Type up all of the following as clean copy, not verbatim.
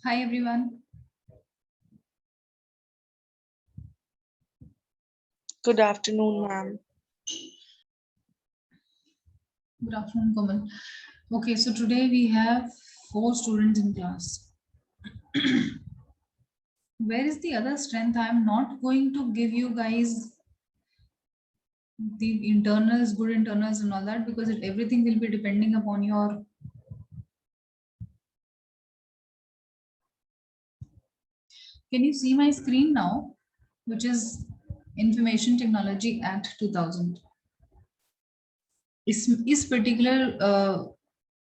Hi everyone. Good afternoon, ma'am. Good afternoon, Komal. Okay, so today we have 4 students in class. Where is the other strength? I am not going to give you guys the internals, good internals and all that because everything will be depending upon your. Can you see my screen now? Which is Information Technology Act 2000. इस particular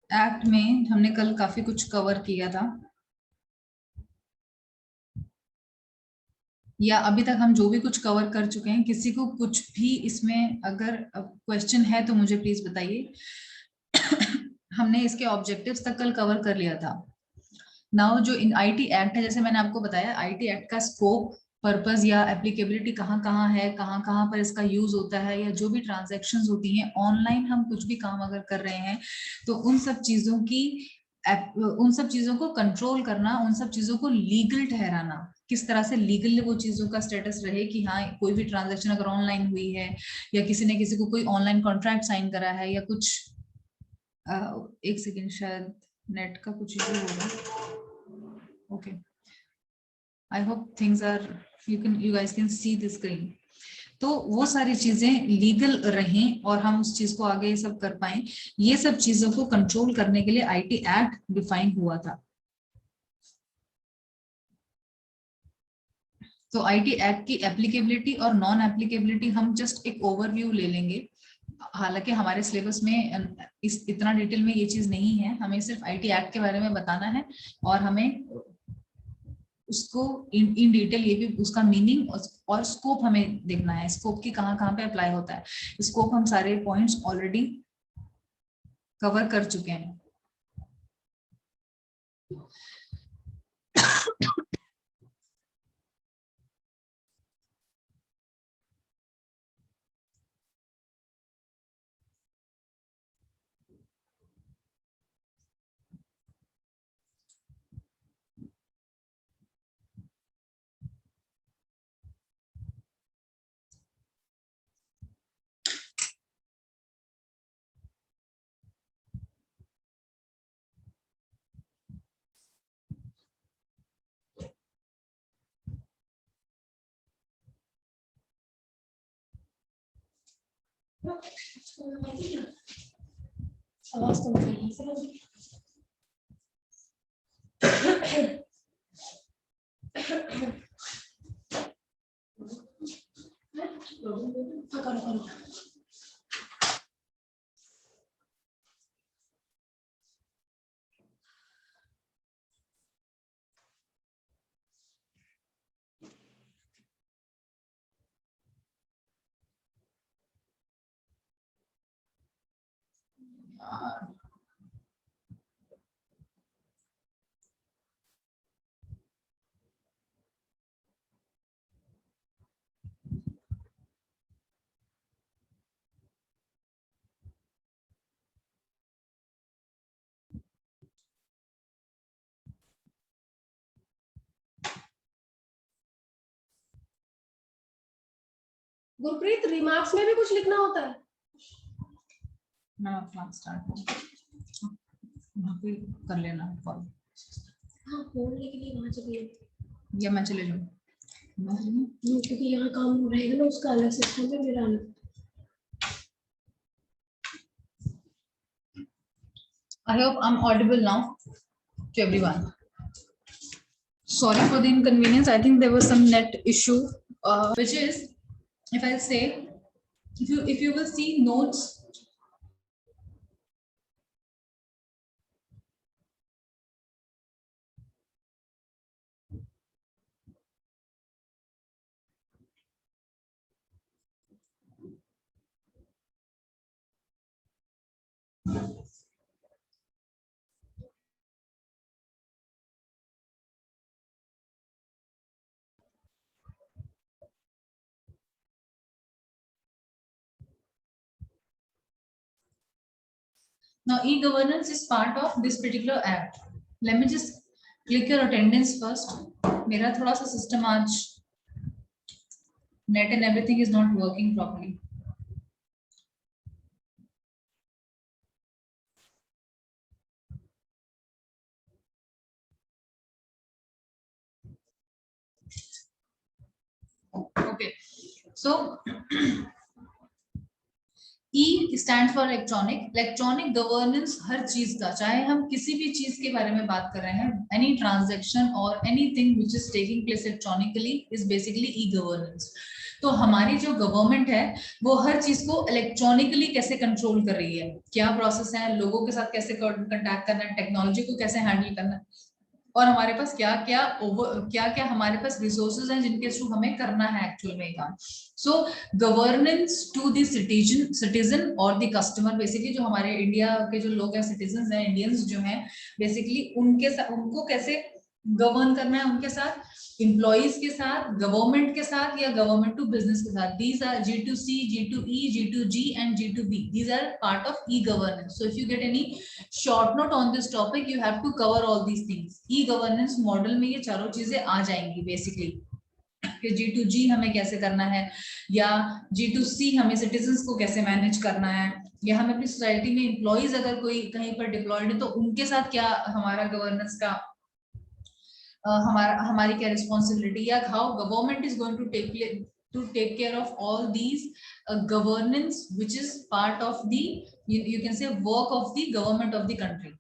act में हमने कल काफी कुछ cover किया था या अभी तक हम जो भी कुछ कवर कर चुके हैं, किसी को कुछ भी इसमें अगर क्वेश्चन है तो मुझे प्लीज बताइए। हमने इसके ऑब्जेक्टिव्स तक कल कवर कर लिया था। नाउ जो इन आईटी एक्ट है, जैसे मैंने आपको बताया, आईटी एक्ट का स्कोप, पर्पस या एप्लीकेबिलिटी कहाँ कहाँ है, कहाँ कहाँ पर इसका यूज होता है, या जो भी ट्रांजैक्शंस होती हैं ऑनलाइन, हम कुछ भी काम अगर कर रहे हैं तो उन सब चीजों को कंट्रोल करना, उन सब चीजों को लीगल ठहराना, किस तरह से लीगल वो चीजों का स्टेटस रहे कि हाँ कोई भी ट्रांजैक्शन अगर ऑनलाइन हुई है या किसी ने किसी को कोई ऑनलाइन कॉन्ट्रैक्ट साइन करा है या कुछ। एक सेकेंड, शायद नेट का कुछ इशू होगा। Okay, I hope things are, you guys can see the screen. तो वो सारी चीजें लीगल रहें और हम उस चीज को आगे सब कर पाए, ये सब चीजों को कंट्रोल करने के लिए आईटी एक्ट डिफाइन हुआ था। तो आईटी एक्ट की एप्लीकेबिलिटी और नॉन एप्लीकेबिलिटी हम जस्ट एक ओवरव्यू ले लेंगे। हालांकि हमारे सिलेबस में इतना डिटेल में ये चीज नहीं है, हमें सिर्फ आईटी एक्ट के बारे में बताना है और हमें उसको इन डिटेल ये भी उसका मीनिंग और स्कोप हमें देखना है, स्कोप की कहाँ कहाँ पे अप्लाई होता है। स्कोप हम सारे पॉइंट्स ऑलरेडी कवर कर चुके हैं। आवाज कम करो। गुरप्रीत, रिमार्क्स में भी कुछ लिखना होता है? मैं क्लास स्टार्ट वहाँ पे कर लेना कॉल। हाँ, फोन लेके वहां चलिए या मैं चले जाऊँ? क्योंकि यहाँ काम रहेगा ना, उसका अलग सिस्टम है, मेरा अलग। I hope I'm audible now to everyone. Sorry for the inconvenience. I think there was some net issue, which is, if I say, if you will see notes. Now, e-governance is part of this particular act. Let me just click your attendance first. मेरा थोड़ा सा system आज net and everything is not working properly. Okay, so E stand for electronic. Electronic governance हर चीज का, चाहे हम किसी भी चीज के बारे में बात कर रहे हैं, एनी ट्रांजैक्शन और anything which is taking place electronically is basically e governance. तो हमारी जो गवर्नमेंट है वो हर चीज को इलेक्ट्रॉनिकली कैसे कंट्रोल कर रही है, क्या प्रोसेस है, लोगों के साथ कैसे कंटैक्ट करना है, टेक्नोलॉजी को कैसे हैंडल करना है, और हमारे पास क्या क्या हमारे पास रिसोर्सेज हैं जिनके थ्रू हमें करना है एक्चुअल में काम। सो गवर्नेंस टू द सिटीजन और द कस्टमर, बेसिकली जो हमारे इंडिया के जो लोग हैं, सिटीजन हैं, इंडियंस जो हैं, बेसिकली उनके साथ उनको कैसे गवर्न करना है, उनके साथ, एम्प्लॉइज के साथ, गवर्नमेंट के साथ, या गवर्नमेंट टू बिजनेस के साथ। These are G2C, G2E, G2G and G2B. These are part of e-governance. So if you get any short note on this topic, you have to cover all these things. E-governance model में ये चारों चीजें आ जाएंगी basically, कि G2G हमें कैसे करना है, या G2C हमें सिटीजन्स को कैसे मैनेज करना है, या हमें अपनी सोसाइटी में एम्प्लॉइज अगर कोई कहीं पर डिप्लॉयड है तो उनके साथ क्या हमारा गवर्नेंस का हमारी क्या रिस्पॉन्सिबिलिटी, या how government is going to take care of all these governance which is part of the, you can say work of the government of the country.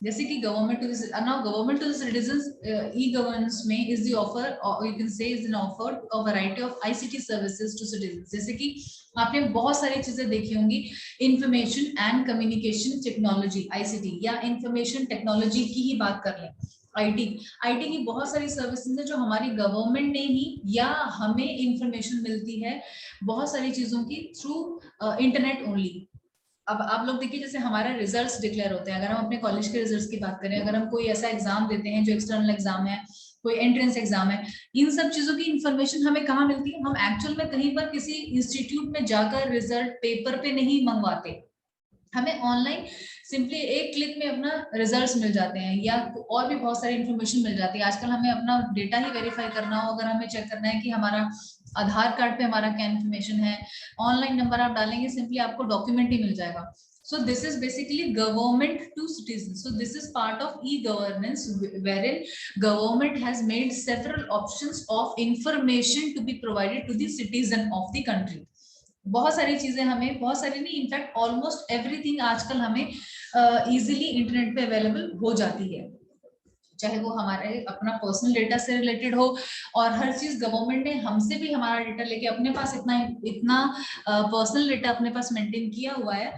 जैसे कि government to citizens, E governance में is the offer, you can say is an offer a variety of ICT services to citizens. जैसे कि आपने बहुत सारी चीजें देखी होंगी, information and communication technology, ICT, या इंफॉर्मेशन टेक्नोलॉजी की ही बात कर लें, आईटी की बहुत सारी सर्विसेज है जो हमारी गवर्नमेंट ने ही, या हमें इंफॉर्मेशन मिलती है बहुत सारी चीजों की थ्रू इंटरनेट ओनली। अब आप लोग देखिए, जैसे हमारा रिजल्ट्स डिक्लेयर होते हैं, अगर हम अपने कॉलेज के रिजल्ट्स की बात करें, अगर हम कोई ऐसा एग्जाम देते हैं जो एक्सटर्नल एग्जाम है, कोई एंट्रेंस एग्जाम है, इन सब चीजों की इंफॉर्मेशन हमें कहाँ मिलती है? हम एक्चुअल में कहीं पर किसी इंस्टीट्यूट में जाकर रिजल्ट पेपर पे नहीं मंगवाते, हमें ऑनलाइन सिंपली एक क्लिक में अपना रिजल्ट्स मिल जाते हैं, या और भी बहुत सारी इंफॉर्मेशन मिल जाती है। आजकल हमें अपना डेटा ही वेरीफाई करना हो, अगर हमें चेक करना है कि हमारा आधार कार्ड पे हमारा क्या इन्फॉर्मेशन है, ऑनलाइन नंबर आप डालेंगे, सिंपली आपको डॉक्यूमेंट ही मिल जाएगा। So this is basically government to citizens. So this is part of e-governance, wherein government has made several options of information to be provided to the citizen of the country. बहुत सारी चीजें हमें, बहुत सारी नहीं, in fact almost everything आजकल हमें easily internet पे अवेलेबल हो जाती है, चाहे वो हमारे अपना पर्सनल डेटा से रिलेटेड हो, और हर चीज गवर्नमेंट ने हमसे भी हमारा डेटा लेके अपने पास इतना पर्सनल डेटा अपने पास मेंटेन किया हुआ है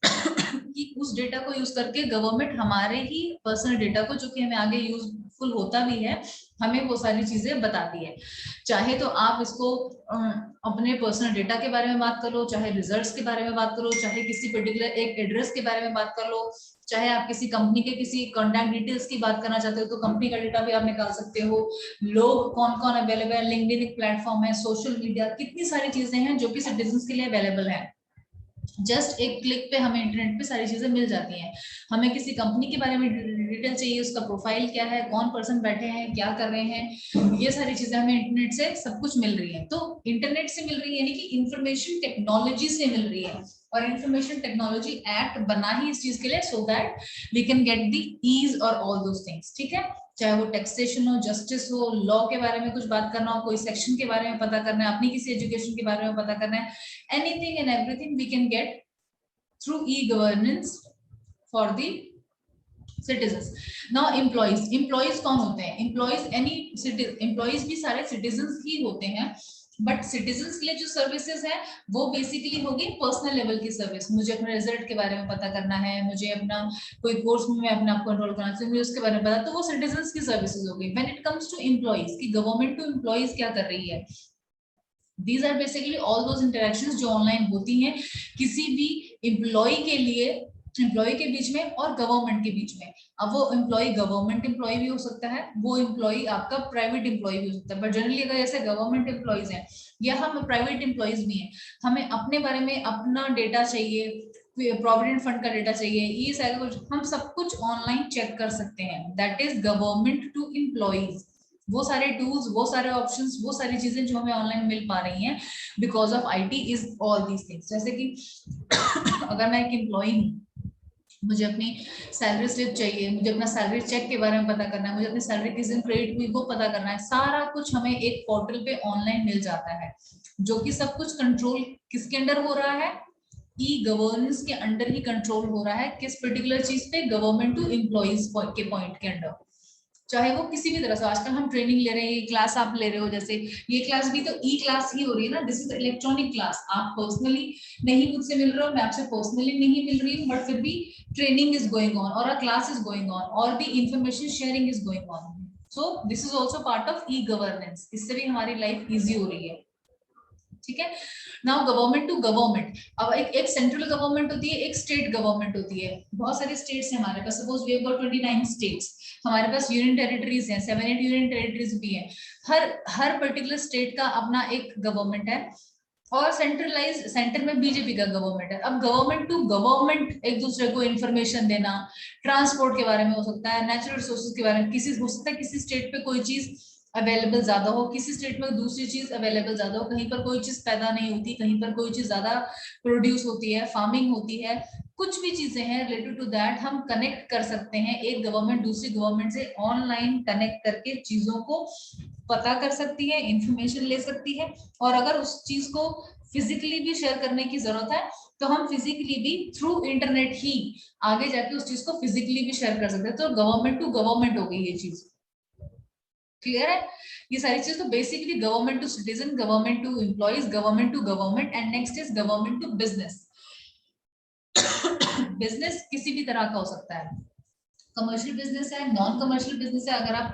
कि उस डेटा को यूज करके गवर्नमेंट हमारे ही पर्सनल डेटा को, जो कि हमें आगे यूजफुल होता भी है, हमें वो सारी चीजें बताती है। चाहे तो आप इसको अपने पर्सनल डेटा के बारे में बात कर लो, चाहे रिजल्ट्स के बारे में बात करो, चाहे किसी पर्टिकुलर एक एड्रेस के बारे में बात कर लो, चाहे आप किसी कंपनी के किसी कॉन्टैक्ट डिटेल्स की बात करना चाहते हो तो कंपनी का डेटा भी आप निकाल सकते हो। लोग कौन कौन अवेलेबल है, लिंक्डइन एक प्लेटफॉर्म है, सोशल मीडिया, कितनी सारी चीजें हैं जो कि सिटीजन्स के लिए अवेलेबल है। जस्ट एक क्लिक पे हमें इंटरनेट पे सारी चीजें मिल जाती हैं। हमें किसी कंपनी के बारे में डिटेल चाहिए, उसका प्रोफाइल क्या है, कौन पर्सन बैठे हैं, क्या कर रहे हैं, ये सारी चीजें हमें इंटरनेट से सब कुछ मिल रही है। तो इंटरनेट से मिल रही है, यानी कि इंफॉर्मेशन टेक्नोलॉजी से मिल रही है, और इंफॉर्मेशन टेक्नोलॉजी एक्ट बना ही इस चीज के लिए, so that we can get the ease और ऑल दोस थिंग्स। ठीक है, चाहे वो टैक्सेशन हो, जस्टिस हो, लॉ के बारे में कुछ बात करना हो, कोई सेक्शन के बारे में पता करना है, अपनी किसी एजुकेशन के बारे में पता करना है, anything and everything we can get through e-governance for the citizens. Now employees कौन होते हैं? employees भी सारे citizens ही होते हैं, बट सिटीजन्स के लिए जो सर्विसेज है वो बेसिकली होगी पर्सनल लेवल की सर्विस। मुझे अपने रिजल्ट के बारे में पता करना है, मुझे अपना कोई कोर्स में अपने आप को एनरोल करना चाहिए, मुझे उसके बारे में पता, तो वो सिटीजन्स की सर्विसेज होगी। When it comes to employees की गवर्नमेंट टू एम्प्लॉइज क्या कर रही है, These are basically all those interactions जो ऑनलाइन होती हैं किसी भी एम्प्लॉय के लिए, एम्प्लॉय के बीच में और गवर्नमेंट के बीच में। अब वो एम्प्लॉय गवर्नमेंट एम्प्लॉय भी हो सकता है, वो एम्प्लॉय आपका प्राइवेट एम्प्लॉय भी हो सकता है, बट जनरली अगर जैसे गवर्नमेंट एम्प्लॉयज हैं या हम प्राइवेट एम्प्लॉयज भी हैं, हमें अपने बारे में अपना डेटा चाहिए, प्रोविडेंट फंड का डेटा चाहिए, ये सारा कुछ हम सब कुछ ऑनलाइन चेक कर सकते हैं। That is government to employees. वो सारे टूल्स, वो सारे ऑप्शंस, वो सारी चीजें जो हमें ऑनलाइन मिल पा रही हैं because of IT is all these things. जैसे कि अगर मैं एक एम्प्लॉय हूँ, मुझे अपनी सैलरी स्लिप चाहिए, मुझे अपना सैलरी चेक के बारे में पता करना है, मुझे अपनी सैलरी किस दिन क्रेडिट हुई वो पता करना है, सारा कुछ हमें एक पोर्टल पे ऑनलाइन मिल जाता है। जो कि सब कुछ कंट्रोल किसके अंडर हो रहा है? ई गवर्नेंस के अंडर ही कंट्रोल हो रहा है। किस पर्टिकुलर चीज पे? गवर्नमेंट टू एम्प्लॉइज के पॉइंट के अंडर। चाहे वो किसी भी तरह से, आजकल हम ट्रेनिंग ले रहे हैं, ये क्लास आप ले रहे हो, जैसे ये क्लास भी तो ई क्लास ही हो रही है ना, दिस इज इलेक्ट्रॉनिक क्लास। आप पर्सनली नहीं मुझसे मिल रहे हो, मैं आपसे पर्सनली नहीं मिल रही हूँ, बट फिर भी ट्रेनिंग इज गोइंग ऑन और a class is going on और the information sharing is going on. So this is also part of E governance. इससे भी हमारी लाइफ इजी हो रही है। ठीक है। Now government to government. अब एक सेंट्रल गवर्नमेंट होती है, एक स्टेट गवर्नमेंट होती है। बहुत सारे स्टेट्स हैं हमारे पास, suppose we have got 29 states. हमारे पास यूनियन टेरिटरीज हैं, 7-8 यूनियन टेरिटरीज भी हैं। हर पर्टिकुलर स्टेट का अपना एक गवर्नमेंट है और सेंटर में बीजेपी का गवर्नमेंट है। अब गवर्नमेंट टू गवर्नमेंट एक दूसरे को इन्फॉर्मेशन देना, ट्रांसपोर्ट के बारे में हो सकता है, नेचुरल रिसोर्सेज के बारे में, किसी हो सकता है किसी स्टेट पे कोई चीज अवेलेबल ज्यादा हो, किसी स्टेट में दूसरी चीज अवेलेबल ज्यादा हो, कहीं पर कोई चीज पैदा नहीं होती, कहीं पर कोई चीज ज्यादा प्रोड्यूस होती है, फार्मिंग होती है, कुछ भी चीजें हैं रिलेटेड टू दैट हम कनेक्ट कर सकते हैं। एक गवर्नमेंट दूसरी गवर्नमेंट से ऑनलाइन कनेक्ट करके चीजों को पता कर सकती है, इंफॉर्मेशन ले सकती है। और अगर उस चीज को फिजिकली भी शेयर करने की जरूरत है तो हम फिजिकली भी थ्रू इंटरनेट ही आगे जाके उस चीज को फिजिकली भी शेयर कर सकते हैं। तो गवर्नमेंट टू गवर्नमेंट हो गई ये चीज। क्लियर है? ये सारी चीज तो basically government to citizen, government to employees, government to government, and next is government to business. Business किसी भी तरह का हो सकता है, कमर्शियल बिजनेस है, नॉन कमर्शियल बिजनेस है। अगर आप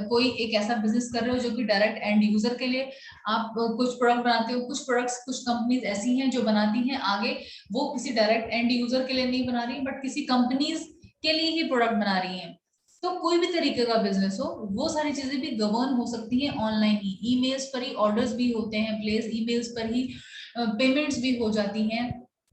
कोई एक ऐसा बिजनेस कर रहे हो जो कि डायरेक्ट एंड यूजर के लिए आप कुछ प्रोडक्ट बनाते हो, कुछ प्रोडक्ट्स कुछ कंपनीज ऐसी हैं जो बनाती हैं, आगे वो किसी डायरेक्ट एंड यूजर के लिए नहीं बना रही बट किसी कंपनीज के लिए ही प्रोडक्ट बना रही हैं। तो कोई भी तरीके का बिजनेस हो, वो सारी चीजें भी गवर्न हो सकती हैं ऑनलाइन ही। ईमेल्स पर ही ऑर्डर्स भी होते हैं प्लेस, ईमेल्स पर ही पेमेंट्स भी हो जाती हैं,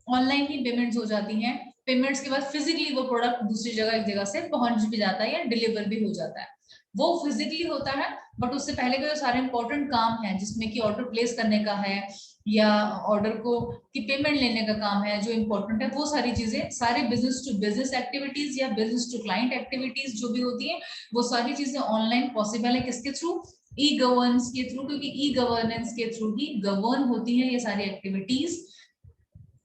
ऑनलाइन ही पेमेंट्स हो जाती हैं। पेमेंट्स के बाद फिजिकली वो प्रोडक्ट दूसरी जगह एक जगह से पहुंच भी जाता है या डिलीवर भी हो जाता है। वो फिजिकली होता है, बट उससे पहले के जो सारे इंपॉर्टेंट काम है जिसमें कि ऑर्डर प्लेस करने का है या ऑर्डर को की पेमेंट लेने का काम है जो इंपॉर्टेंट है, वो सारी चीजें, सारे बिजनेस टू बिजनेस एक्टिविटीज या बिजनेस टू क्लाइंट एक्टिविटीज जो भी होती है, वो सारी चीजें ऑनलाइन पॉसिबल है। किसके थ्रू? ई गवर्नेंस के थ्रू, क्योंकि ई गवर्नेंस के थ्रू ही गवर्न होती है ये सारी एक्टिविटीज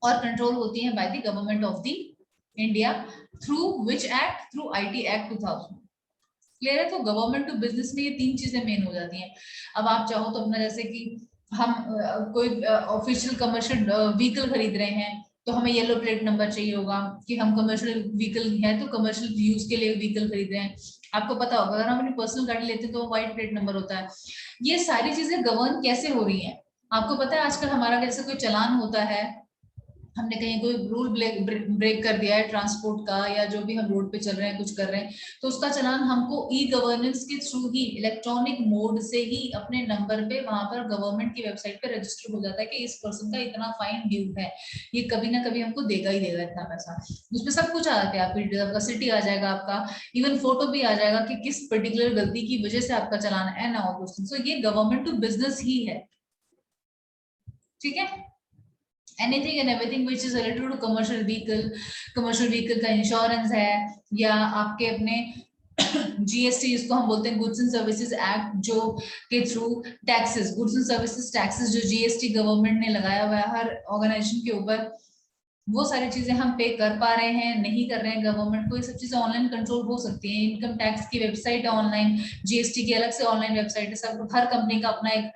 और कंट्रोल होती है by the government of the India through which act? Through IT act 2000। Clear है? तो गवर्नमेंट टू बिजनेस में ये तीन चीजें मेन हो जाती हैं। अब आप चाहो तो अपना, जैसे कि हम कोई ऑफिशियल कमर्शियल व्हीकल खरीद रहे हैं तो हमें येलो प्लेट नंबर चाहिए होगा कि हम कमर्शियल व्हीकल है तो कमर्शियल यूज के लिए व्हीकल खरीद रहे हैं। आपको पता होगा अगर हम अपनी पर्सनल गाड़ी लेते हैं तो व्हाइट प्लेट नंबर होता है। ये सारी चीजें गवर्न कैसे हो रही हैं? आपको पता है आजकल हमारा जैसे कोई चालान होता है, हमने कहीं कोई रूल ब्रेक कर दिया है ट्रांसपोर्ट का, या जो भी हम रोड पे चल रहे हैं कुछ कर रहे हैं, तो उसका चालान हमको ई गवर्नेंस के थ्रू ही इलेक्ट्रॉनिक मोड से ही अपने नंबर पे वहां पर गवर्नमेंट की वेबसाइट पे रजिस्टर हो जाता है कि इस पर्सन का इतना फाइन ड्यू है, ये कभी ना कभी हमको देगा ही देगा इतना पैसा। उसमें सब कुछ आ जाता है, आपका सिटी आ जाएगा, आपका इवन फोटो भी आ जाएगा कि किस पर्टिकुलर गलती की वजह से आपका चालान है ना। सो ये गवर्नमेंट टू बिजनेस ही है। ठीक है? Anything and everything which is related to commercial vehicle का इंश्योरेंस है, या आपके अपने जीएसटी जिसको हम बोलते हैं गुड्स एंड सर्विसेज एक्ट, जो के through taxes, goods and services taxes जो जीएसटी गवर्नमेंट ने लगाया हुआ है हर ऑर्गेनाइजेशन के ऊपर, वो सारी चीजें हम पे कर पा रहे हैं नहीं कर रहे हैं गवर्नमेंट को, ये सब चीजें ऑनलाइन कंट्रोल हो सकती है। इनकम टैक्स की वेबसाइट है ऑनलाइन, जीएसटी की अलग से ऑनलाइन वेबसाइट है, सब हर कंपनी का अपना एक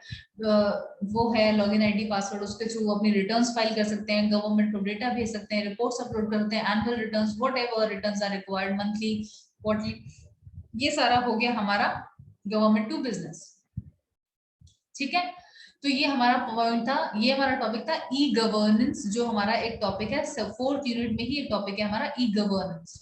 वो है लॉगिन आईडी पासवर्ड, उसके थ्रू अपनी रिटर्न्स फाइल कर सकते हैं, गवर्नमेंट को डेटा भेज सकते हैं, रिपोर्ट्स अपलोड करते हैं, annual returns, whatever returns are required, monthly, quarterly, ये सारा हो गया हमारा गवर्नमेंट टू बिजनेस। ठीक है? तो ये हमारा पॉइंट था, ये हमारा टॉपिक था ई गवर्नेंस, जो हमारा एक टॉपिक है, 4th यूनिट में ही एक टॉपिक है हमारा ई गवर्नेंस।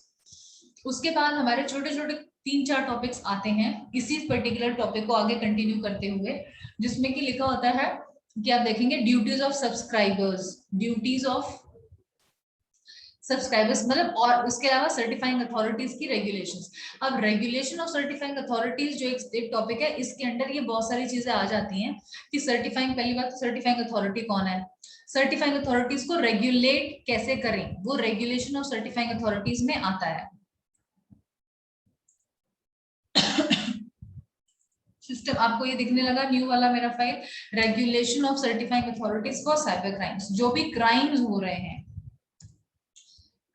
उसके बाद हमारे छोटे छोटे 3-4 टॉपिक्स आते हैं इसी पर्टिकुलर टॉपिक को आगे कंटिन्यू करते हुए, जिसमें कि लिखा होता है कि आप देखेंगे duties of subscribers, duties of subscribers मतलब, और उसके अलावा सर्टिफाइंग अथॉरिटीज की रेगुलेशंस। अब रेगुलेशन ऑफ सर्टिफाइंग अथॉरिटीज जो एक टॉपिक है, इसके अंडर ये बहुत सारी चीजें आ जाती हैं कि सर्टिफाइंग, पहली बात तो सर्टिफाइंग अथॉरिटी कौन है, सर्टिफाइंग अथॉरिटीज को रेगुलेट कैसे करें, वो रेगुलेशन ऑफ सर्टिफाइंग अथॉरिटीज में आता है। सिस्टम आपको ये दिखने लगा न्यू वाला मेरा file, regulation of certifying authorities for cyber crimes. जो भी क्राइम्स हो रहे हैं,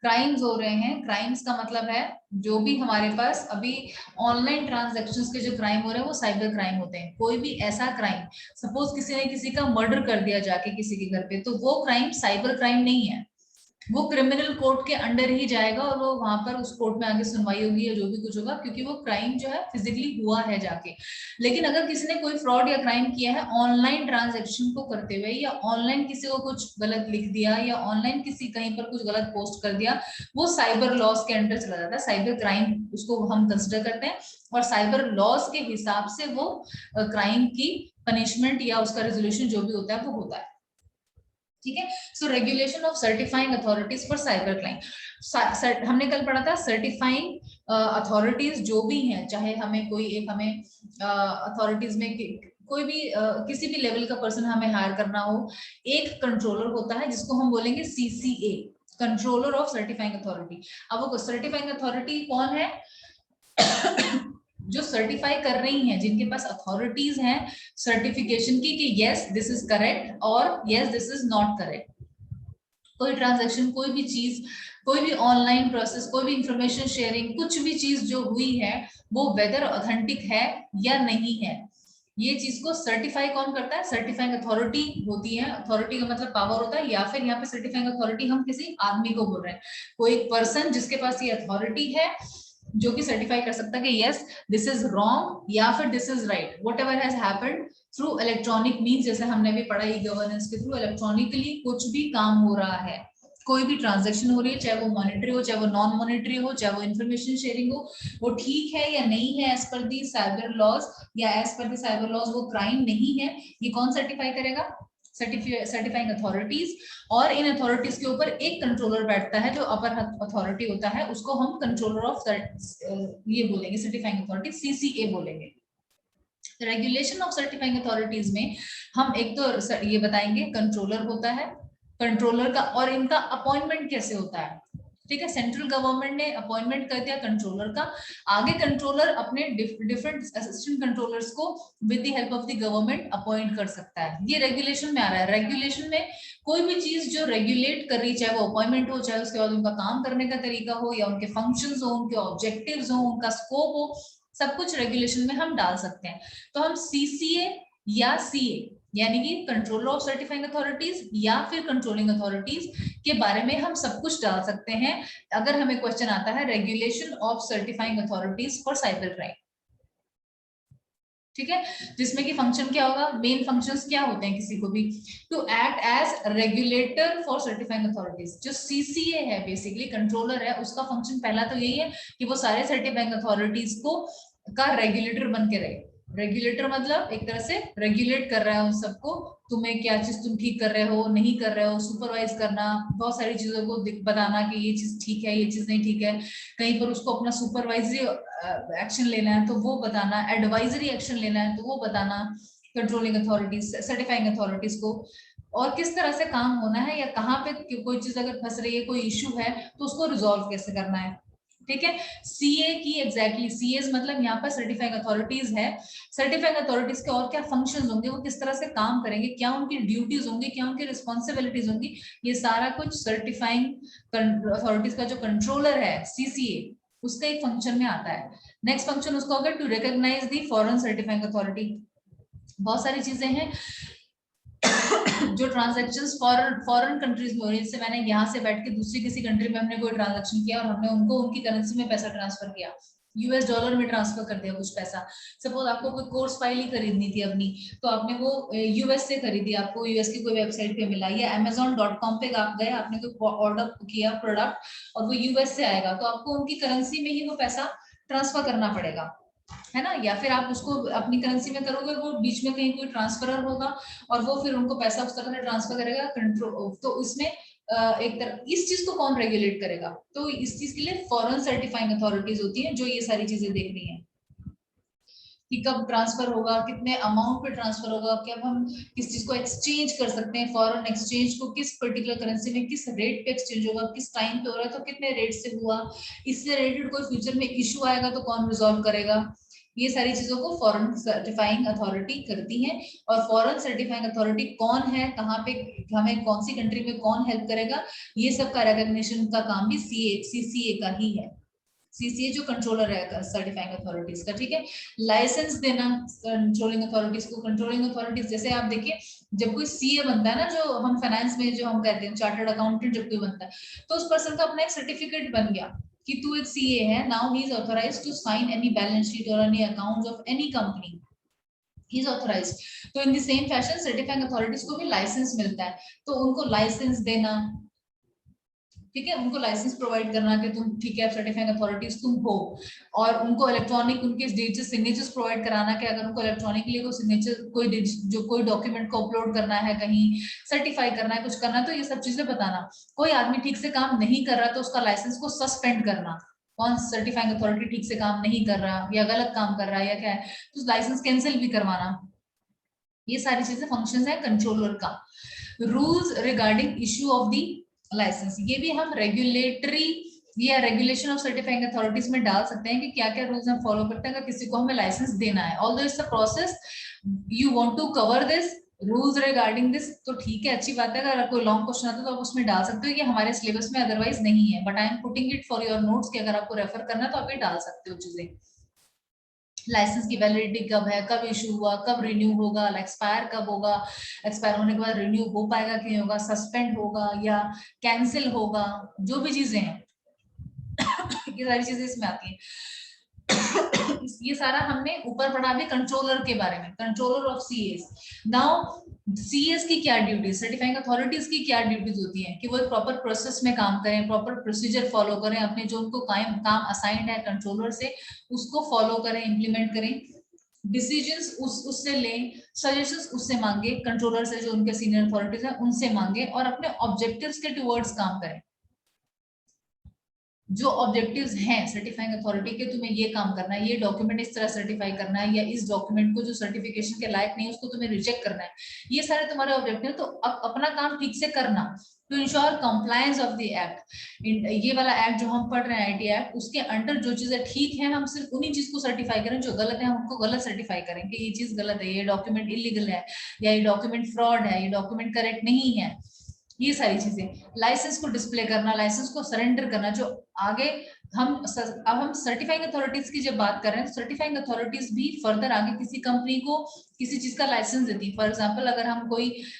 क्राइम्स हो रहे हैं, क्राइम्स का मतलब है जो भी हमारे पास अभी ऑनलाइन ट्रांजैक्शंस के जो क्राइम हो रहे हैं वो साइबर क्राइम होते हैं। कोई भी ऐसा क्राइम, सपोज किसी ने किसी का मर्डर कर दिया जाके किसी के घर पे, तो वो क्राइम साइबर क्राइम नहीं है, वो क्रिमिनल कोर्ट के अंडर ही जाएगा और वो वहां पर उस कोर्ट में आगे सुनवाई होगी या जो भी कुछ होगा, क्योंकि वो क्राइम जो है फिजिकली हुआ है जाके। लेकिन अगर किसी ने कोई फ्रॉड या क्राइम किया है ऑनलाइन ट्रांजैक्शन को करते हुए, या ऑनलाइन किसी को कुछ गलत लिख दिया, या ऑनलाइन किसी कहीं पर कुछ गलत पोस्ट कर दिया, वो साइबर लॉस के अंडर चला जाता है, साइबर क्राइम उसको हम कंसिडर करते हैं। और साइबर लॉस के हिसाब से वो क्राइम की पनिशमेंट या उसका रेजोल्यूशन जो भी होता है वो होता है। ठीक है, so regulation of certifying authorities for cyber crime. हमने कल पढ़ा था सर्टिफाइंग अथॉरिटीज जो भी हैं, चाहे हमें कोई एक हमें अथॉरिटीज में कोई भी किसी भी लेवल का पर्सन हमें हायर करना हो, एक कंट्रोलर होता है जिसको हम बोलेंगे CCA, controller of certifying authority. अब वो सर्टिफाइंग अथॉरिटी कौन है? जो सर्टिफाई कर रही हैं, जिनके पास अथॉरिटीज हैं सर्टिफिकेशन की कि यस दिस इज करेक्ट और yes this is not correct. कोई ट्रांजैक्शन, कोई भी चीज, कोई भी ऑनलाइन प्रोसेस, कोई भी इंफॉर्मेशन शेयरिंग, कुछ भी चीज जो हुई है वो वेदर ऑथेंटिक है या नहीं है, ये चीज को सर्टिफाई कौन करता है? सर्टिफाइंग अथॉरिटी होती है। अथॉरिटी का मतलब पावर होता है, या फिर यहाँ पे सर्टिफाइंग अथॉरिटी हम किसी आदमी को बोल रहे हैं, कोई पर्सन जिसके पास ये अथॉरिटी है जो कि सर्टिफाई कर सकता है कि यस दिस इज रॉन्ग या फिर this is right, what ever has happened through electronic means. जैसे हमने भी पढ़ा ई गवर्नेंस के थ्रू इलेक्ट्रॉनिकली कुछ भी काम हो रहा है, कोई भी ट्रांजैक्शन हो रही है, चाहे वो मॉनेटरी हो, चाहे वो नॉन मॉनेटरी हो, चाहे वो इन्फॉर्मेशन शेयरिंग हो, वो ठीक है या नहीं है एज पर दी साइबर लॉज, या एज पर दी साइबर लॉज वो क्राइम नहीं है, ये कौन सर्टिफाई करेगा? Certifying authorities. और इन अथॉरिटीज के ऊपर एक कंट्रोलर बैठता है जो अपर अथॉरिटी होता है, उसको हम कंट्रोलर ऑफ ये बोलेंगे, सर्टिफाइंग अथॉरिटी CCA बोलेंगे। रेगुलेशन ऑफ सर्टिफाइंग अथॉरिटीज में हम एक तो ये बताएंगे कंट्रोलर होता है, कंट्रोलर का, और इनका अपॉइंटमेंट कैसे होता है। ठीक है, सेंट्रल गवर्नमेंट ने अपॉइंटमेंट कर दिया कंट्रोलर का, आगे कंट्रोलर अपने डिफरेंट असिस्टेंट कंट्रोलर्स को with the help of the government appoint कर सकता है। ये रेगुलेशन में आ रहा है। रेगुलेशन में कोई भी चीज जो रेगुलेट कर रही, चाहे वो अपॉइंटमेंट हो, चाहे उसके बाद उनका काम करने का तरीका हो, या उनके फंक्शंस हो, उनके ऑब्जेक्टिव्स हो, उनका स्कोप हो, सब कुछ रेगुलेशन में हम डाल सकते हैं। तो हम CCA या CA यानी कि कंट्रोलर ऑफ सर्टिफाइंग अथॉरिटीज या फिर कंट्रोलिंग अथॉरिटीज के बारे में हम सब कुछ डाल सकते हैं अगर हमें क्वेश्चन आता है regulation of certifying authorities for cyber crime. ठीक है, जिसमें कि फंक्शन क्या होगा, मेन फंक्शंस क्या होते हैं किसी को भी, to act as regulator for certifying authorities. जो CCA है बेसिकली कंट्रोलर है, उसका फंक्शन पहला तो यही है कि वो सारे सर्टिफाइंग अथॉरिटीज को का रेगुलेटर बन के रहे। रेगुलेटर मतलब एक तरह से रेगुलेट कर रहा है उन सबको, तुम्हें क्या चीज तुम ठीक कर रहे हो, नहीं कर रहे हो, सुपरवाइज करना, बहुत सारी चीजों को बताना कि ये चीज ठीक है, ये चीज नहीं ठीक है, कहीं पर उसको अपना सुपरवाइजरी एक्शन लेना है तो वो बताना, एडवाइजरी एक्शन लेना है तो वो बताना कंट्रोलिंग अथॉरिटीज, सर्टिफाइंग अथॉरिटीज को, और किस तरह से काम होना है, या कहाँ पे कोई चीज अगर फंस रही है, कोई इश्यू है तो उसको रिजॉल्व कैसे करना है। ठीक है, CA की एग्जैक्टली CAs मतलब यहाँ पर सर्टिफाइंग अथॉरिटीज है। सर्टिफाइंग अथॉरिटीज के और क्या फंक्शंस होंगे, वो किस तरह से काम करेंगे, क्या उनकी ड्यूटीज होंगी, क्या उनकी रिस्पॉन्सिबिलिटीज होंगी, ये सारा कुछ सर्टिफाइंग अथॉरिटीज का जो कंट्रोलर है CCA उसका एक फंक्शन में आता है। नेक्स्ट फंक्शन उसका होगा to recognise the foreign certifying authority. बहुत सारी चीजें हैं जो ट्रांजैक्शंस फॉरेन कंट्रीज में हो रही है, जैसे मैंने यहाँ से बैठ के दूसरी किसी कंट्री में हमने कोई ट्रांजैक्शन किया और हमने उनको उनकी करेंसी में पैसा ट्रांसफर किया, US डॉलर में ट्रांसफर कर दिया कुछ पैसा। सपोज आपको कोई कोर्स फाइल ही खरीदनी थी अपनी, तो आपने वो US से खरीदी, आपको US की कोई वेबसाइट पे मिला, या Amazon.com पे आप गए, आपने कोई ऑर्डर किया प्रोडक्ट और वो US से आएगा, तो आपको उनकी करेंसी में ही वो पैसा ट्रांसफर करना पड़ेगा, है ना। या फिर आप उसको अपनी करेंसी में करोगे, वो बीच में कहीं कोई ट्रांसफरर होगा और वो फिर उनको पैसा उस तरह से ट्रांसफर करेगा कंट्रोल। तो इसमें एक तरह इस चीज को कौन रेगुलेट करेगा? तो इस चीज के लिए फॉरेन सर्टिफाइंग अथॉरिटीज होती हैं जो ये सारी चीजें देख रही हैं कि कब ट्रांसफर होगा, कितने अमाउंट पे ट्रांसफर होगा, कब हम किस चीज को एक्सचेंज कर सकते हैं, फॉरेन एक्सचेंज को किस पर्टिकुलर करेंसी में किस रेट पे एक्सचेंज होगा, किस टाइम पे हो रहा है, तो कितने रेट से हुआ, इससे रिलेटेड कोई फ्यूचर में इश्यू आएगा तो कौन रिजॉल्व करेगा। ये सारी चीजों को फॉरेन सर्टिफाइंग अथॉरिटी करती है। और फॉरेन सर्टिफाइंग अथॉरिटी कौन है, कहाँ पे, हमें कौन सी कंट्री में कौन हेल्प करेगा, ये सब का रिकॉग्निशन का काम भी सीसीए का ही है। सीसीए जो कंट्रोलर है सर्टिफाइंग अथॉरिटीज का, ठीक है। लाइसेंस देना कंट्रोलिंग अथॉरिटीज को, कंट्रोलिंग अथॉरिटीज जैसे आप देखिए जब कोई सीए बनता है ना, जो हम फाइनेंस में जो हम कहते हैं चार्टर्ड अकाउंटेंट जब कोई बनता है तो उस पर्सन का अपना एक सर्टिफिकेट बन गया कि तू एक सीए है, now he is authorized to sign any balance sheet और any accounts of any company, he is authorized. तो in the same fashion certifying authorities को भी लाइसेंस मिलता है, तो उनको लाइसेंस देना, ठीक है, उनको लाइसेंस प्रोवाइड करना कि तुम ठीक है सर्टिफाइंग अथॉरिटीज तुम हो, और उनको इलेक्ट्रॉनिक उनके डिजिटल सिग्नेचर्स प्रोवाइड कराना कि अगर उनको इलेक्ट्रॉनिकली कोई सिग्नेचर कोई जो कोई डॉक्यूमेंट को अपलोड करना है, कहीं सर्टिफाई करना है, कुछ करना है, तो ये सब चीजें बताना। कोई आदमी ठीक से काम नहीं कर रहा तो उसका लाइसेंस को सस्पेंड करना, कौन सर्टिफाइंग अथॉरिटी ठीक से काम नहीं कर रहा या गलत काम कर रहा है या क्या है तो लाइसेंस कैंसिल भी करवाना। ये सारी चीजें फंक्शंस है कंट्रोलर का। Rules regarding issue of the licence, ये भी हम रेगुलेटरी या रेगुलेशन ऑफ सर्टिफाइंग अथॉरिटीज में डाल सकते हैं कि क्या क्या रूल्स हम फॉलो करते हैं अगर किसी को हमें लाइसेंस देना है। Although it's a process, you want to cover this rules regarding this, तो ठीक है, अच्छी बात है। अगर कोई लॉन्ग क्वेश्चन आता है तो आप उसमें डाल सकते हो, ये हमारे सिलेबस में अदरवाइज नहीं है, but I am putting it for your notes कि अगर आपको रेफर करना है तो आप ये डाल सकते हो चीजें। लाइसेंस की वैलिडिटी कब है, कब इशू हुआ, कब रिन्यू होगा, एक्सपायर कब होगा, एक्सपायर होने के बाद रिन्यू हो पाएगा कि नहीं होगा, सस्पेंड होगा या कैंसिल होगा, जो भी चीजें हैं ये सारी चीजें इसमें आती हैं। ये सारा हमने ऊपर पढ़ा भी कंट्रोलर के बारे में, controller of CS. Now CS की क्या ड्यूटीज, सर्टिफाइंग अथॉरिटीज की क्या ड्यूटीज होती हैं कि वो एक प्रॉपर प्रोसेस में काम करें, प्रॉपर प्रोसीजर फॉलो करें, अपने जो उनको काम असाइंड है कंट्रोलर से उसको फॉलो करें, इंप्लीमेंट करें, डिसीजंस उससे लें, सजेशंस उससे मांगे, कंट्रोलर से जो उनके सीनियर अथॉरिटीज हैं उनसे मांगे, और अपने ऑब्जेक्टिव्स के टुवर्ड्स काम करें। जो ऑब्जेक्टिव्स हैं सर्टिफाइंग अथॉरिटी के, तुम्हें ये काम करना है, ये डॉक्यूमेंट इस तरह सर्टिफाई करना है, या इस डॉक्यूमेंट को जो सर्टिफिकेशन के लायक नहीं है उसको तुम्हें रिजेक्ट करना है, ये सारे तुम्हारे ऑब्जेक्टिव। तो अपना काम ठीक से करना to ensure compliance of the act. ये वाला एक्ट जो हम पढ़ रहे हैं आईटी एक्ट, उसके अंडर जो चीजें ठीक है हम सिर्फ उन्हीं चीज को सर्टिफाई करें, जो गलत है हम उनको गलत सर्टिफाई करें कि ये चीज गलत है, ये डॉक्यूमेंट इलीगल है, या ये डॉक्यूमेंट फ्रॉड है, ये डॉक्यूमेंट करेक्ट नहीं है, ये सारी चीजें। लाइसेंस को डिस्प्ले करना, लाइसेंस को सरेंडर करना, जो आगे अब हम सर्टिफाइंग अथॉरिटीज की जब बात कर रहे हैं, सर्टिफाइंग अथॉरिटीज भी फर्दर आगे किसी कंपनी को किसी चीज का लाइसेंस देती है। फॉर एग्जांपल अगर हम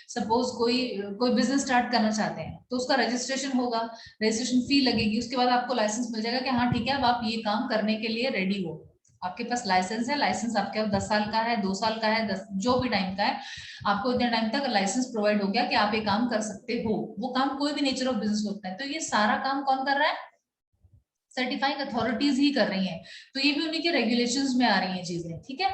सपोज कोई बिजनेस स्टार्ट करना चाहते हैं तो उसका रजिस्ट्रेशन होगा, रजिस्ट्रेशन फी लगेगी, उसके बाद आपको लाइसेंस मिल जाएगा कि हाँ ठीक है अब आप ये काम करने के लिए रेडी हो, आपके पास लाइसेंस है, लाइसेंस आपके पास 10 साल का है, 2 साल का है, 10 जो भी टाइम का है, आपको इतने टाइम तक लाइसेंस प्रोवाइड हो गया कि आप ये काम कर सकते हो। वो काम कोई भी नेचर ऑफ बिजनेस होता है, तो ये सारा काम कौन कर रहा है, सर्टिफाइंग अथॉरिटीज ही कर रही हैं। तो ये भी उन्हीं के रेगुलेशंस में आ रही हैं चीजें, ठीक है।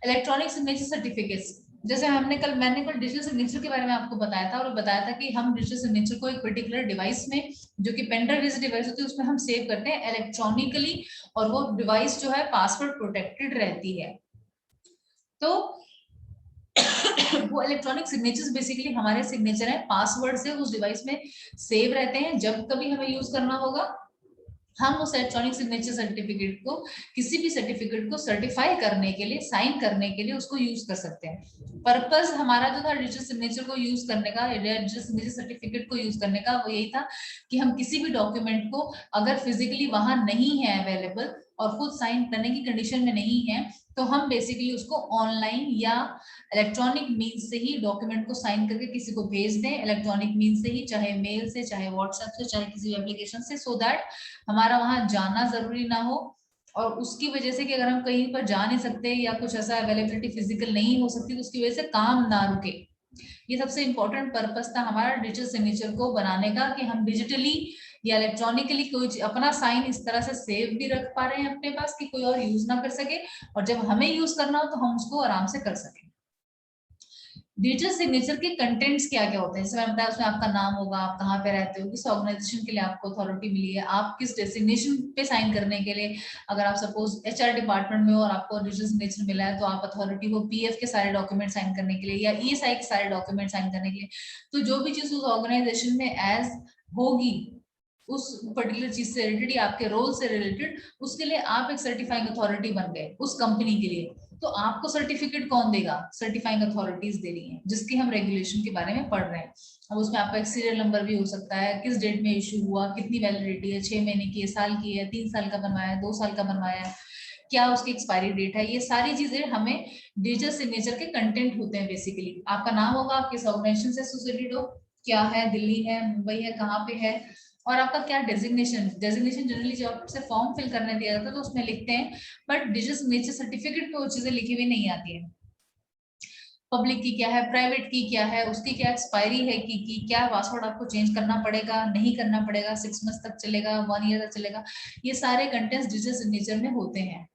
इलेक्ट्रॉनिक सिग्नेचर सर्टिफिकेट्स, जैसे मैंने कल डिजिटल सिग्नेचर के बारे में आपको बताया था, और बताया था कि हम डिजिटल सिग्नेचर को एक पर्टिकुलर डिवाइस में, जो कि पेन ड्राइव जैसी डिवाइस होती है, उसमें हम सेव करते हैं इलेक्ट्रॉनिकली, और वो डिवाइस जो है पासवर्ड प्रोटेक्टेड रहती है। तो वो इलेक्ट्रॉनिक सिग्नेचर्स बेसिकली हमारे सिग्नेचर है, पासवर्ड से उस डिवाइस में सेव रहते हैं, जब कभी हमें यूज करना होगा हम उस इलेक्ट्रॉनिक सिग्नेचर सर्टिफिकेट को, किसी भी सर्टिफिकेट को सर्टिफाई करने के लिए, साइन करने के लिए उसको यूज कर सकते हैं। पर्पस हमारा जो था डिजिटल सिग्नेचर को यूज करने का, डिजिटल सिग्नेचर सर्टिफिकेट को यूज करने का, वो यही था कि हम किसी भी डॉक्यूमेंट को अगर फिजिकली वहां नहीं है अवेलेबल और खुद साइन करने की कंडीशन में नहीं है, तो हम बेसिकली उसको ऑनलाइन या इलेक्ट्रॉनिक मीन्स से ही डॉक्यूमेंट को साइन करके किसी को भेज दें, इलेक्ट्रॉनिक मीन्स से ही, चाहे मेल से, चाहे व्हाट्सएप से, चाहे किसी एप्लीकेशन से, सो दैट हमारा वहां जाना जरूरी ना हो। और उसकी वजह से कि अगर हम कहीं पर जा नहीं सकते या कुछ ऐसा अवेलेबिलिटी फिजिकल नहीं हो सकती, तो उसकी वजह से काम ना रुके। ये सबसे इंपॉर्टेंट पर्पस था हमारा डिजिटल सिग्नेचर को बनाने का, कि हम डिजिटली या इलेक्ट्रॉनिकली कोई अपना साइन इस तरह से सेव भी रख पा रहे हैं अपने पास कि कोई और यूज ना कर सके, और जब हमें यूज करना हो तो हम उसको आराम से कर सकें। डिजिटल सिग्नेचर के कंटेंट्स क्या क्या होते हैं, जैसे मैंने बताया उसमें आपका नाम होगा, आप कहाँ पे रहते हो, किस ऑर्गेनाइजेशन के लिए आपको अथॉरिटी मिली है, आप किस डेजिग्नेशन पे साइन करने के लिए, अगर आप सपोज एचआर डिपार्टमेंट में हो और आपको डिजिटल सिग्नेचर मिला है तो आप अथॉरिटी हो पीएफ के सारे डॉक्यूमेंट साइन करने के लिए या ईएसआई के सारे डॉक्यूमेंट साइन करने के लिए। तो जो भी चीज उस ऑर्गेनाइजेशन में एज होगी उस पर्टिकुलर चीज से रिलेटेड या आपके रोल से रिलेटेड, उसके लिए आप एक सर्टिफाइंग अथॉरिटी बन गए उस कंपनी के लिए। तो आपको सर्टिफिकेट कौन देगा, सर्टिफाइंग अथॉरिटीज दे रही हैं, जिसके हम रेगुलेशन के बारे में पढ़ रहे हैं। अब उसमें आपका एक सीरियल नंबर भी हो सकता है, किस डेट में इशू हुआ, कितनी वैलिडिटी है, 6 महीने की है, साल की है, 3 साल का बनवाया है, 2 साल का बनवाया है, क्या उसकी एक्सपायरी डेट है, ये सारी चीजें हमें डिजिटल सिग्नेचर के कंटेंट होते हैं। बेसिकली आपका नाम होगा, आप किस ऑर्गेनाइजेशन से एसोसिएटेड हो, क्या है, दिल्ली है, मुंबई है, कहाँ पे है, और आपका क्या डेजिग्नेशन। डेजिग्नेशन जनरली जब आपसे फॉर्म फिल करने दिया जाता है तो उसमें लिखते हैं, बट डिजिटल सिग्नेचर सर्टिफिकेट में वो चीजें लिखी हुई नहीं आती है। पब्लिक की क्या है, प्राइवेट की क्या है, उसकी क्या एक्सपायरी है की क्या पासवर्ड आपको चेंज करना पड़ेगा, नहीं करना पड़ेगा, 6 मंथ तक चलेगा, 1 ईयर तक चलेगा, ये सारे कंटेंट्स डिजिटल सिग्नेचर में होते हैं।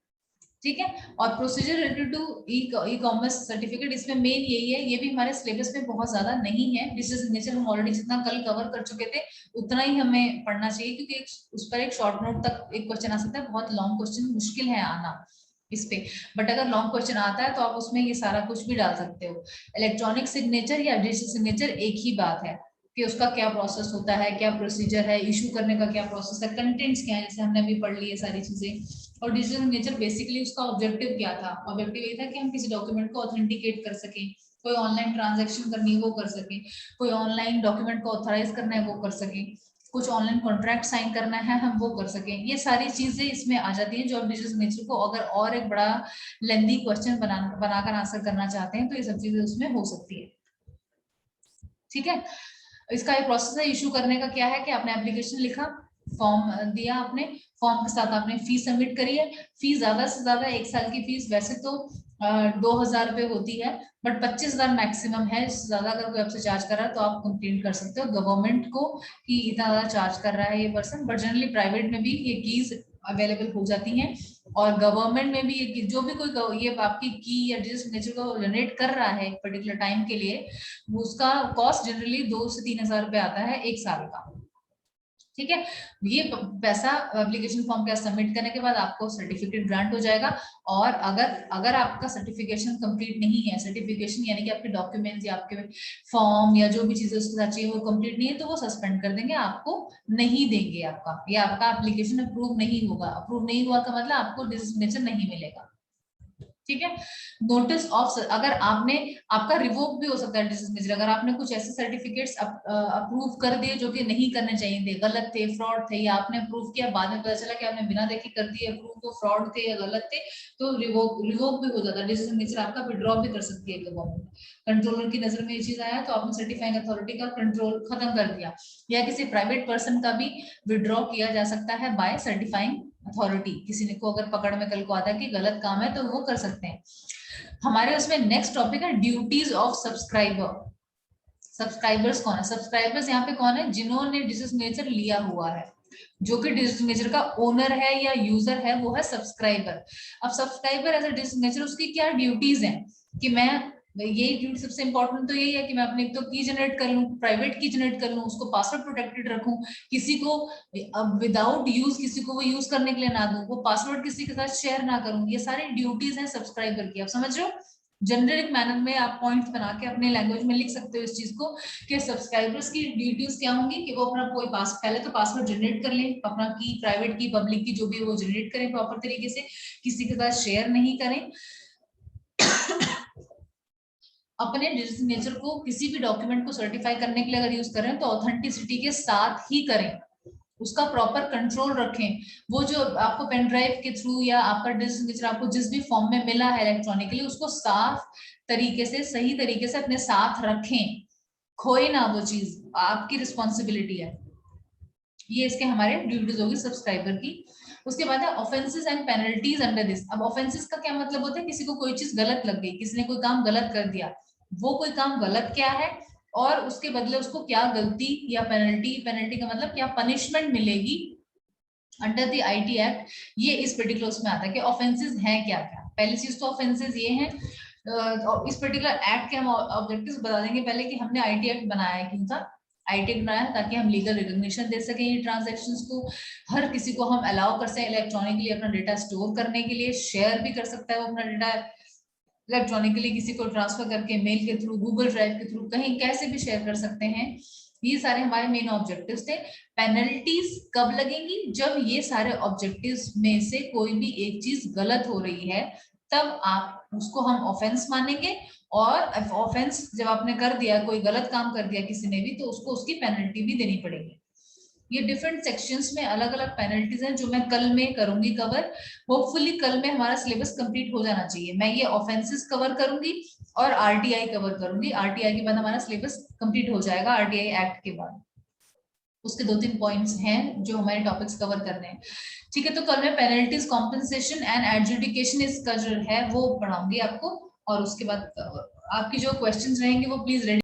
ठीक है। और procedure related to e commerce certificate, इसमें मेन यही है, ये भी हमारे सिलेबस में बहुत ज्यादा नहीं है। डिजिटल सिग्नेचर हम ऑलरेडी जितना कल कवर कर चुके थे उतना ही हमें पढ़ना चाहिए, क्योंकि उस पर एक शॉर्ट नोट तक एक क्वेश्चन आ सकता है, बहुत लॉन्ग क्वेश्चन मुश्किल है आना इस पे। बट अगर लॉन्ग क्वेश्चन आता है तो आप उसमें ये सारा कुछ भी डाल सकते हो। इलेक्ट्रॉनिक सिग्नेचर या डिजिटल सिग्नेचर एक ही बात है कि उसका क्या प्रोसेस होता है, क्या प्रोसीजर है, इशू करने का क्या प्रोसेस है, कंटेंट्स क्या है, जैसे हमने अभी पढ़ ली है सारी चीजें। और डिजिटल सिग्नेचर बेसिकली उसका ऑब्जेक्टिव क्या था, ऑब्जेक्टिव ये था कि हम किसी डॉक्यूमेंट को ऑथेंटिकेट कर सकें, कोई ऑनलाइन ट्रांजैक्शन करनी है वो कर सके, कोई ऑनलाइन डॉक्यूमेंट को ऑथराइज करना है वो कर सके, कुछ ऑनलाइन कॉन्ट्रैक्ट साइन करना है हम वो कर सकें। ये सारी चीजें इसमें आ जाती हैं जो आप डिजिटल सिग्नेचर को अगर और एक बड़ा लेंदी क्वेश्चन बनाकर आंसर करना चाहते हैं तो ये सब चीजें उसमें हो सकती है। ठीक है। इसका ये प्रोसेस है इशू करने का, क्या है कि आपने एप्लीकेशन लिखा, फॉर्म दिया, आपने फॉर्म के साथ आपने फीस सबमिट करी है। फीस ज्यादा से ज्यादा 1 साल की फीस वैसे तो 2,000 रुपए होती है, बट 25,000 मैक्सिमम है। इससे ज्यादा अगर कोई आपसे चार्ज कर रहा है तो आप कंप्लेन कर सकते हो गवर्नमेंट को कि इतना ज्यादा चार्ज कर रहा है ये पर्सन। बट जनरली प्राइवेट में भी ये कीज अवेलेबल हो जाती हैं, और गवर्नमेंट में भी जो भी कोई ये आपकी की या डिजिटल सिग्नेचर को जनरेट कर रहा है एक पर्टिकुलर टाइम के लिए, उसका कॉस्ट जनरली 2 से 3,000 रुपए आता है 1 साल का। ठीक है। ये पैसा एप्लीकेशन फॉर्म का सबमिट करने के बाद आपको सर्टिफिकेट ग्रांट हो जाएगा। और अगर आपका सर्टिफिकेशन कंप्लीट नहीं है, सर्टिफिकेशन यानी कि आपके डॉक्यूमेंट्स या आपके फॉर्म या जो भी चीजें उसके साथ चाहिए वो कंप्लीट नहीं है तो वो सस्पेंड कर देंगे, आपको नहीं देंगे आपका, या आपका एप्लीकेशन अप्रूव नहीं होगा। अप्रूव नहीं हुआ का मतलब आपको डिजिटल सिग्नेचर नहीं मिलेगा। ठीक है। नोटिस ऑफ, अगर आपने, आपका रिवोक भी हो सकता है डिजिटल सिग्नेचर, अगर आपने कुछ ऐसे सर्टिफिकेट्स अप्रूव कर दिए जो कि नहीं करने चाहिए थे, गलत थे, फ्रॉड थे, या आपने अप्रूव किया बाद में पता चला कि आपने बिना देखे कर दिए अप्रूव, तो फ्रॉड थे या गलत थे, तो रिवोक भी हो जाता है। डिजिटल सिग्नेचर आपका विड्रॉ भी कर सकती है गवर्नमेंट। कंट्रोलर की नजर में ये चीज आया तो आपने सर्टिफाइंग अथॉरिटी का कंट्रोल खत्म कर दिया, या किसी प्राइवेट पर्सन का भी विड्रॉ किया जा सकता है बाय सर्टिफाइंग अथॉरिटी। किसी ने को अगर पकड़ में कल को आता है कि गलत काम है तो वो कर सकते हैं। हमारे उसमें नेक्स्ट टॉपिक है ड्यूटीज ऑफ सब्सक्राइबर। सब्सक्राइबर्स कौन है, सब्सक्राइबर्स यहाँ पे कौन है, जिन्होंने डिजिटल सिग्नेचर लिया हुआ है, जो कि डिजिटल सिग्नेचर का ओनर है या यूजर है वो है सब्सक्राइबर। अब subscriber as a digital signature उसकी क्या ड्यूटीज हैं कि मैं, यही ड्यूटी सबसे इंपॉर्टेंट तो यही है कि मैं अपने तो की जनरेट कर लूं, प्राइवेट की जनरेट कर लूं, उसको पासवर्ड प्रोटेक्टेड रखूं, किसी को विदाउट यूज किसी को वो यूज करने के लिए ना दूं, वो पासवर्ड किसी के साथ शेयर ना करूं। ये सारी ड्यूटीज हैं सब्सक्राइबर की, आप समझ रहे हो। जेनरिक मैनर में आप पॉइंट्स बना के अपने लैंग्वेज में लिख सकते हो इस चीज को कि सब्सक्राइबर्स की ड्यूटीज क्या होंगी कि वो अपना कोई पहले तो पासवर्ड जनरेट कर लें, अपना की, प्राइवेट की, पब्लिक की, जो भी वो जनरेट करें प्रॉपर तरीके से, किसी के साथ शेयर नहीं करें। अपने डिजिटल सिग्नेचर को किसी भी डॉक्यूमेंट को सर्टिफाई करने के लिए अगर यूज करें तो ऑथेंटिसिटी के साथ ही करें, उसका प्रॉपर कंट्रोल रखें। वो जो आपको पेन ड्राइव के थ्रू या आपका डिजिटल सिग्नेचर आपको जिस भी फॉर्म में मिला है इलेक्ट्रॉनिकली, उसको साफ तरीके से, सही तरीके से अपने साथ रखें, खोए ना वो चीज, आपकी रिस्पॉन्सिबिलिटी है। ये इसके हमारे ड्यूटीज होगी सब्सक्राइबर की। उसके बाद है offences and penalties under this. अब ऑफेंसेस का क्या मतलब होता है, किसी को कोई चीज गलत लग गई, किसी ने कोई काम गलत कर दिया, वो कोई काम गलत क्या है और उसके बदले उसको क्या गलती या पेनल्टी, पेनल्टी का मतलब क्या पनिशमेंट मिलेगी अंडर द आईटी एक्ट, ये इस पर्टिकुलर उसमें आता है कि ऑफेंसेस हैं क्या क्या। पहली चीज तो ऑफेंसेस ये हैं इस पर्टिकुलर एक्ट के हम ऑब्जेक्टिव्स बता देंगे पहले कि हमने आईटी एक्ट बनाया है क्यों था। आईटी एक्ट बनाया ताकि हम लीगल रिकॉग्निशन दे सकें ये ट्रांजैक्शंस को, हर किसी को हम अलाउ कर सकें इलेक्ट्रॉनिकली अपना डेटा स्टोर करने के लिए, शेयर भी कर सकता है वो अपना डेटा इलेक्ट्रॉनिकली किसी को ट्रांसफर करके, मेल के थ्रू, गूगल ड्राइव के थ्रू, कहीं कैसे भी शेयर कर सकते हैं। ये सारे हमारे मेन ऑब्जेक्टिव्स थे। पेनल्टीज कब लगेंगी? जब ये सारे ऑब्जेक्टिव्स में से कोई भी एक चीज गलत हो रही है, तब आप उसको हम ऑफेंस मानेंगे, और ऑफेंस जब आपने कर दिया, कोई गलत काम कर दिया किसी ने भी, तो उसको उसकी पेनल्टी भी देनी पड़ेगी। ये डिफरेंट सेक्शंस में अलग अलग पेनल्टीज हैं जो मैं कल में करूंगी कवर। होपफुली कल में हमारा सिलेबस कंप्लीट हो जाना चाहिए। मैं ये ऑफेंसेस कवर करूंगी और आरटीआई कवर करूंगी। आरटीआई के बाद हमारा सिलेबस कंप्लीट हो जाएगा, आरटीआई एक्ट के बाद। उसके 2-3 पॉइंट्स हैं जो हमारे टॉपिक्स कवर करने हैं। ठीक है, तो कल मैं पेनल्टीज, कॉम्पेंसेशन एंड एडजुडिकेशन इसका जो है वो पढ़ाऊंगी आपको, और उसके बाद आपकी जो क्वेश्चंस रहेंगे वो प्लीज रेडी